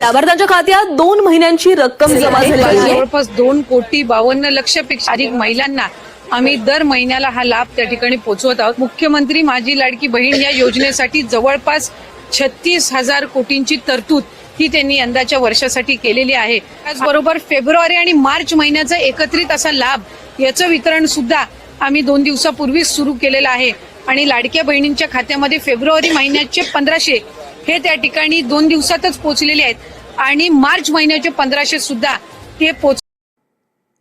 लाभार्थ्यांच्या खात्यात 2 महिन्यांची रक्कम जमा झाली आहे. जवळपास 2,52,00,000 पेक्षा महिलांना आम्ही दर महिन्याला हा लाभ त्या ठिकाणी पोहोचवत आहोत. मुख्यमंत्री माझी लाडकी बहीण या योजनेसाठी जवळपास 36,000 कोटींची तरतूद ही त्यांनी यंदाच्या वर्षासाठी केलेली आहे. त्याचबरोबर फेब्रुवारी आणि मार्च महिन्याचा एकत्रित असा लाभ याचं वितरण सुद्धा आम्ही 2 दिवसापूर्वीच सुरू केलेलं आहे आणि लाडक्या बहिणींच्या खात्यामध्ये फेब्रुवारी महिन्याचे 1,500 हे त्या ठिकाणी 2 दिवसातच पोहोचलेले आहेत आणि मार्च महिन्याचे 1,500 सुद्धा ते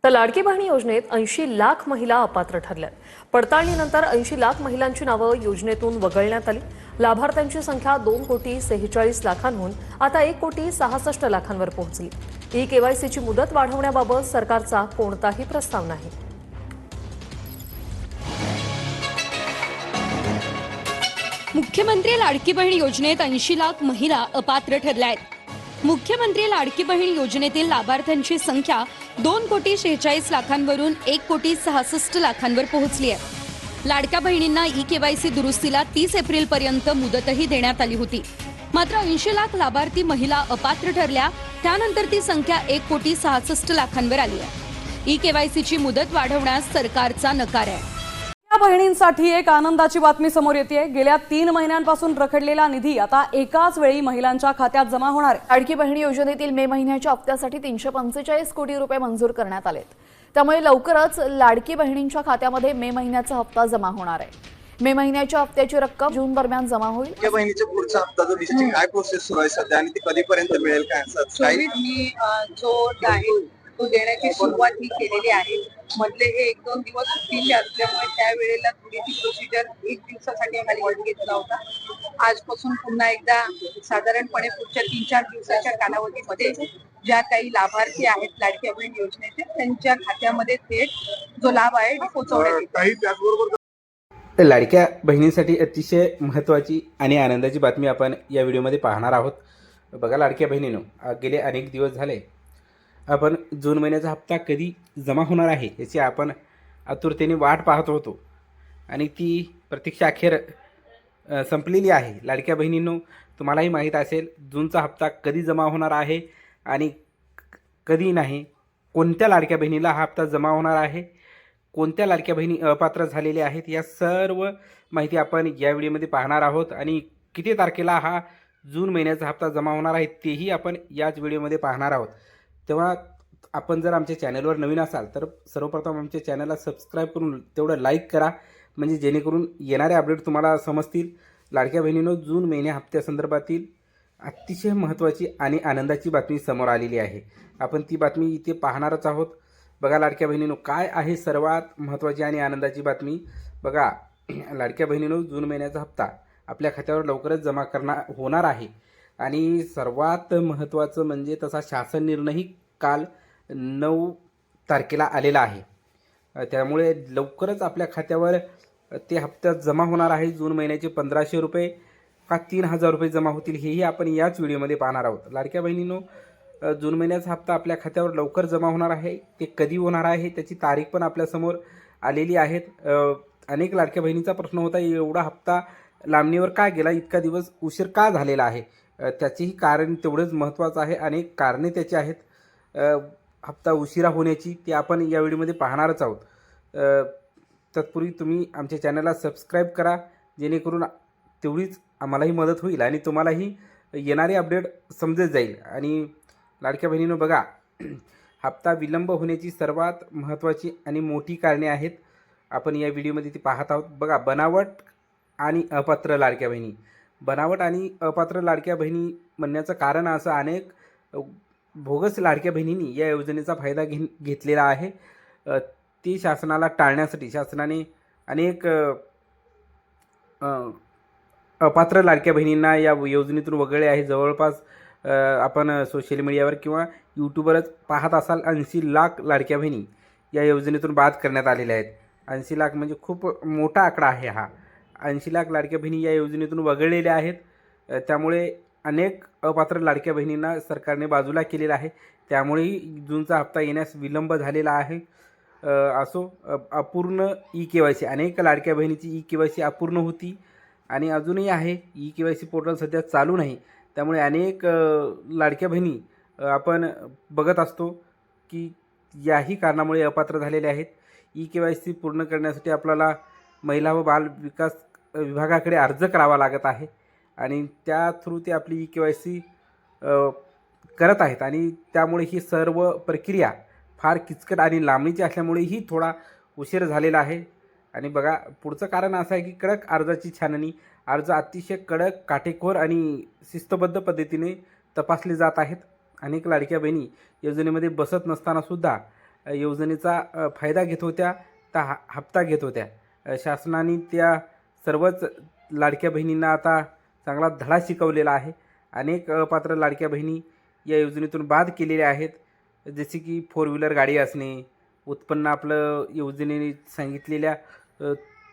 तर लाडकी बहीण योजनेत 80 लाख महिला अपात्र ठरल्या. पडताळणीनंतर 80 लाख महिलांची नावं योजनेतून वगळण्यात आली. लाभार्थ्यांची संख्या 2,46,00,000 आता 1,66,00,000 पोहोचली. ई-केवायसीची मुदत वाढवण्याबाबत सरकारचा कोणताही प्रस्ताव नाही. मुख्यमंत्री लाडकी बहीण योजनेत 80 लाख महिला अपात्र ठरल्या आहेत. मुख्यमंत्री लाडकी बहीण योजनेतील लाभार्थ्यांची संख्या 2,46,00,000 वरून 1,66,00,000 पोहोचली आहे. लाडक्या बहिणींना ई-केवायसी दुरुस्तीला 30 एप्रिलपर्यंत मुदतही देण्यात आली होती. मात्र 80 लाख लाभार्थी महिला अपात्र ठरल्या. त्यानंतर ती संख्या 1,66,00,000 आली आहे. ई-केवायसीची मुदत वाढवण्यास सरकारचा नकार आहे. बहिणींसाठी एक आनंदाची बातमी समोर येते. गेल्या 3 महिन्यांपासून रखडलेला निधी आता एकाच वेळी महिलांच्या खात्यात जमा होणार आहे. लाडकी बहीण योजनेतील मे महिन्याच्या हप्त्यासाठी 345 कोटी रुपये मंजूर करण्यात आलेत. त्यामुळे लवकरच लाडकी बहिणींच्या खात्यामध्ये मे महिन्याचा हप्ता जमा होणार आहे. मे महिन्याच्या हप्त्याची रक्कम जून दरम्यान जमा होईल. लाडक्या बहिणीच्या पुढचा हप्ता जो दिसते काय प्रोसेस सुरू आहे सध्या आणि ती कधीपर्यंत मिळेल काय असं काही मी जो आहे तो देण्याची सुरुवात ही केलेली आहे. मधले हे 1-2 दिवस सुट्टीचे असल्यामुळे त्यावेळेला थोडीशी प्रोसिजर 1 दिवसासाठी खाली वर घेतला होता. आजपासून पुन्हा एकदा साधारणपणे पुढच्या 3-4 दिवसाच्या कालावधीमध्ये ज्या काही लाभार्थी आहेत लाडक्या बहीण योजनेचे त्यांच्या खात्यामध्ये थेट जो लाभ आहे तो पोहोचवण्यात येईल. लाडक्या बहिणींसाठी अतिशय महत्त्वाची आणि आनंदाची बातमी आपण या व्हिडिओमध्ये पाहणार आहोत. बघा लाडक्या बहिणीनं गेले अनेक दिवस झाले आपण जून महिन्याचा हप्ता कधी जमा होणार आहे याची आपण आतुरतेने वाट पाहत होतो आणि ती प्रतीक्षा अखेर संपलेली आहे. लाडक्या बहिणींनो तुम्हालाही माहीत असेल जूनचा हप्ता कधी जमा होणार आहे आणि कधी नाही, कोणत्या लाडक्या बहिणीला हा हप्ता जमा होणार आहे, कोणत्या लाडक्या बहिणी अपात्र झालेल्या आहेत, या सर्व माहिती आपण या व्हिडिओमध्ये पाहणार आहोत आणि किती तारखेला हा जून महिन्याचा हप्ता जमा होणार आहे तेही आपण याच व्हिडिओमध्ये पाहणार आहोत. तेव्हा आपण जर आमच्या चॅनलवर नवीन असाल तर सर्वप्रथम आमच्या चॅनलला सबस्क्राईब करून तेवढं लाईक करा, म्हणजे जेणेकरून येणारे अपडेट तुम्हाला समजतील. लाडक्या बहिणीनं जून महिन्या हप्त्यासंदर्भातील अतिशय महत्त्वाची आणि आनंदाची बातमी समोर आलेली आहे. आपण ती बातमी इथे पाहणारच आहोत. बघा लाडक्या बहिणीनं काय आहे सर्वात महत्त्वाची आणि आनंदाची बातमी. बघा लाडक्या बहिणीनं जून महिन्याचा हप्ता आपल्या खात्यावर लवकरच जमा होणार आहे आणि सर्वात महत्त्वाचं म्हणजे तसा शासन निर्णयही काल 9 तारखेला आलेला आहे. त्यामुळे लवकरच आपल्या खात्यावर ते हप्त्यात जमा होणार आहे. जून महिन्याचे 1,500 रुपये का 3,000 रुपये जमा होतील हेही आपण याच व्हिडिओमध्ये पाहणार आहोत. लाडक्या बहिणीनं जून महिन्याचा हप्ता आपल्या खात्यावर लवकर जमा होणार आहे. ते कधी होणार आहे त्याची तारीख पण आपल्यासमोर आलेली आहे. अनेक लाडक्या बहिणीचा प्रश्न होता एवढा हप्ता लांबणीवर का गेला, इतका दिवस उशीर का झालेला आहे. त्याचेही कारण तेवढंच महत्त्वाचं आहे. अनेक कारणे त्याची आहेत हप्ता उशिरा होण्याची, ते आपण या व्हिडिओमध्ये पाहणारच आहोत. तत्पूर्वी तुम्ही आमच्या चॅनलला सबस्क्राईब करा, जेणेकरून तेवढीच आम्हालाही मदत होईल आणि तुम्हालाही येणारे अपडेट समजत जाईल. आणि लाडक्या बहिणीनं बघा हप्ता विलंब होण्याची सर्वात महत्त्वाची आणि मोठी कारणे आहेत. आपण या व्हिडिओमध्ये ती पाहत आहोत. बघा बनावट आणि अपात्र लाडक्या बहिणी. बनावट आणि अपात्र लाडक्या बहिणी म्हणण्याचं कारण असं अनेक बोगस लाडक्या बहिणींनी या योजनेचा फायदा घेतलेला आहे. ती शासनाला टाळण्यासाठी शासनाने अनेक अपात्र लाडक्या बहिणींना या योजनेतून वगळले आहे. जवळपास आपण सोशल मीडियावर किंवा यूट्यूबवरच पाहत असाल 80 लाख लाडक्या बहिणी या योजनेतून बाद करण्यात आलेल्या आहेत. 80 लाख म्हणजे खूप मोठा आकडा आहे हा. 80 लाख लाडक्या बहिणी या योजनेतून वगळलेल्या आहेत. त्यामुळे अनेक अपात्र लाडक्या बहिणींना सरकारने बाजूला केलेला आहे. त्यामुळेही जूनचा हप्ता येण्यास विलंब झालेला आहे. अपूर्ण ई-केवायसी अनेक लाडक्या बहिणीची ई-केवायसी अपूर्ण होती आणि अजूनही आहे. ई-केवायसी पोर्टल सध्या चालू नाही. त्यामुळे अनेक लाडक्या बहिणी आपण बघत असतो की याही कारणामुळे अपात्र झालेले आहेत. KYC पूर्ण करण्यासाठी आपल्याला महिला व बाल विकास विभागाकडे अर्ज करावा लागत आहे आणि त्या थ्रू ते आपली KYC करत आहेत आणि त्यामुळे ही सर्व प्रक्रिया फार किचकट आणि लांबणीची असल्यामुळे ही थोडा उशीर झालेला आहे. आणि बघा पुढचं कारण असं आहे की कडक अर्जाची छाननी, अर्ज अतिशय कडक, काटेकोर आणि शिस्तबद्ध पद्धतीने तपासले जात आहेत. अनेक लाडक्या बहिणी योजनेमध्ये बसत नसतानासुद्धा योजनेचा फायदा घेत होत्या, त्या हप्ता घेत होत्या. शासनाने त्या सर्वच लाडक्या बहिणींना आता चांगला धडा शिकवलेला आहे. अनेक अपात्र लाडक्या बहिणी या योजनेतून बाद केलेल्या आहेत. जसे की 4 व्हीलर गाडी असणे, उत्पन्न आपलं योजनेने सांगितलेल्या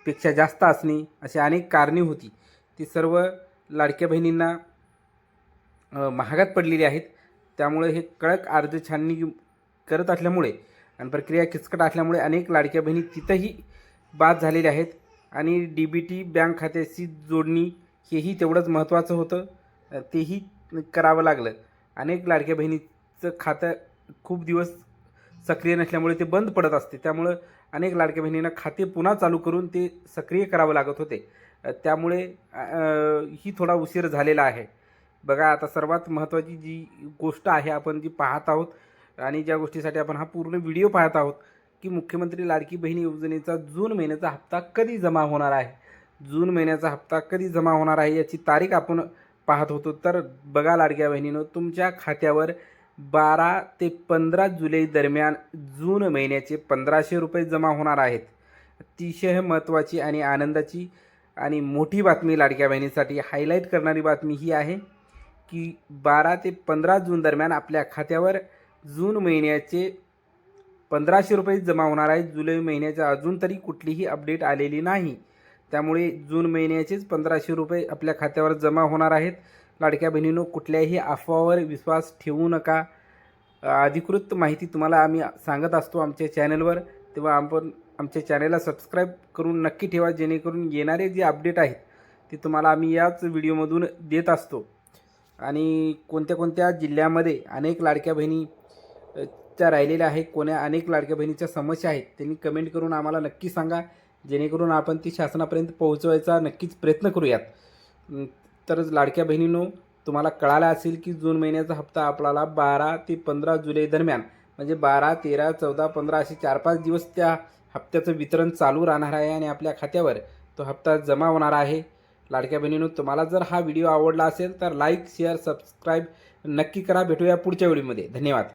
पेक्षा जास्त असणे, अशी अनेक कारणे होती. ती सर्व लाडक्या बहिणींना महागात पडलेली आहेत. त्यामुळे हे कडक अर्ज छाननी करत असल्यामुळे आणि प्रक्रिया किचकट असल्यामुळे अनेक लाडक्या बहिणी तिथंही बाद झालेल्या आहेत. आणि DBT बँक खात्याची जोडणी हेही तेवढंच महत्त्वाचं होतं, तेही करावं लागलं. अनेक लाडक्या बहिणीचं खातं खूप दिवस सक्रिय नसल्यामुळे ते बंद पडत असते. त्यामुळं अनेक लाडक्या बहिणींना खाते पुन्हा चालू करून ते सक्रिय करावं लागत होते. त्यामुळे ही थोडा उशीर झालेला आहे. बघा आता सर्वात महत्त्वाची जी गोष्ट आहे आपण जी पाहत आहोत आणि ज्या गोष्टीसाठी आपण हा पूर्ण व्हिडिओ पाहत आहोत की मुख्यमंत्री लाडकी बहीण योजनेचा जून महिन्याचा हप्ता कधी जमा होणार आहे. जून महिन्याचा हप्ता कधी जमा होणार आहे याची तारीख आपण पाहत होतो. तर बघा लाडक्या बहिणीनं, तुमच्या खात्यावर 12 ते 15 जुलै दरम्यान जून महिन्याचे 1500 रुपये जमा होणार आहेत. अतिशय महत्त्वाची आणि आनंदाची आणि मोठी बातमी लाडक्या बहिणीसाठी हायलाईट करणारी बातमी ही आहे की 12 ते 15 जून दरम्यान आपल्या खात्यावर जून महिन्याचे 1500 रुपये जमा होणार आहेत. जुलै महिन्याच्या अजून तरी कुठलीही अपडेट आलेली नाही. त्यामुळे जून महिन्याचेच 1500 रुपये आपल्या खात्यावर जमा होणार आहेत. लाडक्या बहिणींनो, कुठल्याही अफवावर विश्वास ठेवू नका. अधिकृत माहिती तुम्हाला आम्ही सांगत असतो आमच्या चॅनलवर, तेव्हा आपण आमच्या चॅनलला सबस्क्राईब करून नक्की ठेवा, जेणेकरून येणारे जे अपडेट आहेत ते तुम्हाला आम्ही याच व्हिडिओमधून देत असतो. आणि कोणत्या कोणत्या जिल्ह्यामध्ये अनेक लाडक्या बहिणी त्या राहिलेल्या आहेत, अनेक लाडक्या बहिणीच्या समस्या आहेत, त्यांनी कमेंट करून आम्हाला नक्की सांगा, जेणेकरून आपण ती शासनापर्यंत पोहोचवायचा नक्कीच प्रयत्न करूयात. तर लाडक्या बहिणींनो, तुम्हाला कळालं असेल की जून महिन्याचा हप्ता आपल्याला 12 ते 15 जुलै दरम्यान म्हणजे 12, 13, 14, 15 असे 4-5 दिवस त्या हप्त्याचं वितरण चालू राहणार आहे आणि आपल्या खात्यावर तो हप्ता जमा होणार आहे. लाडक्या बहिणींनो, तुम्हाला जर हा व्हिडिओ आवडला असेल तर लाईक, शेअर, सबस्क्राईब नक्की करा. भेटूया पुढच्या व्हिडिओमध्ये. धन्यवाद.